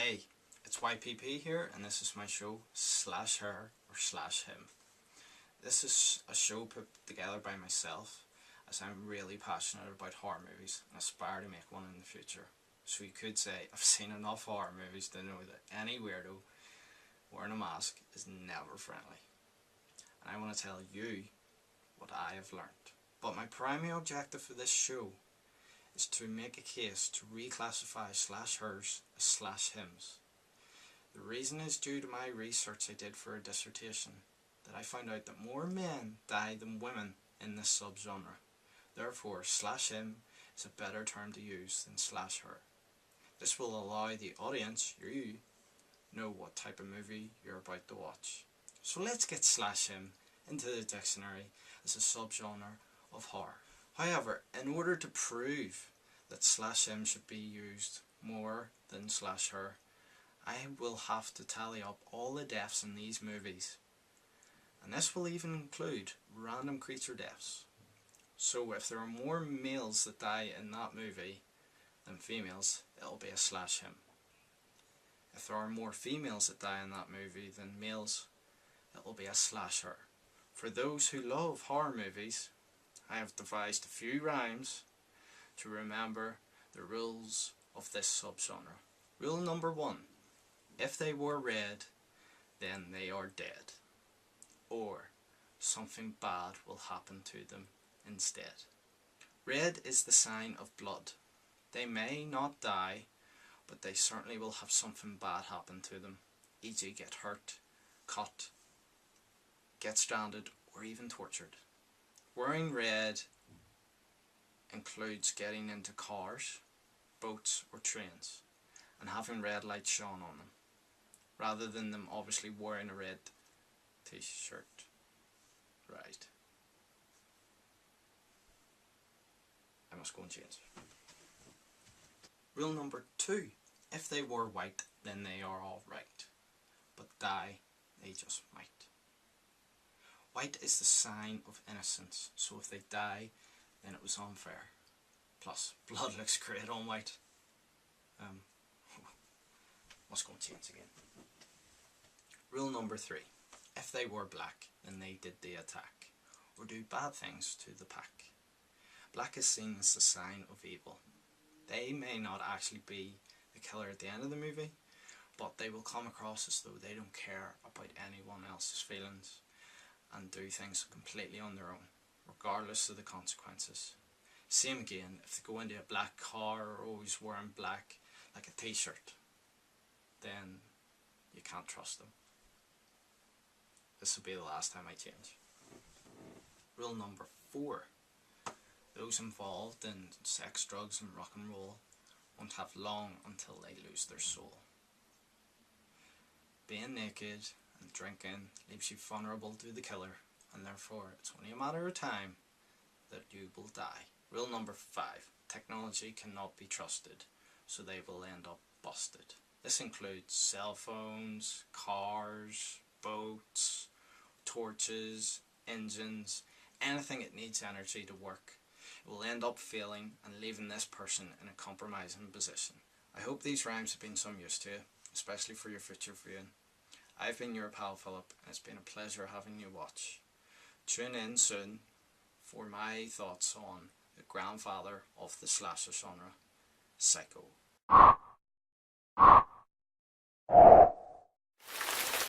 Hey, it's YPP here, and this is my show SlasHER or SlasHIM. This is a show put together by myself, as I'm really passionate about horror movies and aspire to make one in the future. So you could say I've seen enough horror movies to know that any weirdo wearing a mask is never friendly. And I want to tell you what I have learned. But my primary objective for this show is to make a case to reclassify SlasHERs as SlasHIMs. The reason is due to my research I did for a dissertation, that I found out that more men die than women in this subgenre. Therefore, SlasHIM is a better term to use than SlasHER. This will allow the audience, you, know what type of movie you're about to watch. So let's get SlasHIM into the dictionary as a subgenre of horror. However, in order to prove that SlasHIM should be used more than SlasHER, I will have to tally up all the deaths in these movies. And this will even include random creature deaths. So if there are more males that die in that movie than females, it'll be a SlasHIM. If there are more females that die in that movie than males, it'll be a SlasHER. For those who love horror movies, I have devised a few rhymes to remember the rules of this subgenre. Rule number 1. If they wore red, then they are dead. Or something bad will happen to them instead. Red is the sign of blood. They may not die, but they certainly will have something bad happen to them, e.g. get hurt, cut, get stranded, or even tortured. Wearing red includes getting into cars, boats or trains and having red lights shone on them, rather than them obviously wearing a red t-shirt. Right. I must go and change. Rule number 2. If they wore white, then they are alright, but die they just might. White is the sign of innocence, so if they die, then it was unfair. Plus, blood looks great on white. Must go and change again. Rule number 3. If they were black, then they did the attack, or do bad things to the pack. Black is seen as the sign of evil. They may not actually be the killer at the end of the movie, but they will come across as though they don't care about anyone else's feelings and do things completely on their own, regardless of the consequences. Same again, if they go into a black car or always wearing black like a t-shirt, then you can't trust them. This will be the last time I change. Rule number 4. Those involved in sex, drugs and rock and roll won't have long until they lose their soul. Being naked and drinking leaves you vulnerable to the killer, and therefore it's only a matter of time that you will die. Rule number 5. Technology cannot be trusted, so they will end up busted. This includes cell phones, cars, boats, torches, engines, anything that needs energy to work. It will end up failing and leaving this person in a compromising position. I hope these rhymes have been some use to you, especially for your future viewing. I've been your pal Philip, and it's been a pleasure having you watch. Tune in soon for my thoughts on the grandfather of the slasher genre, Psycho.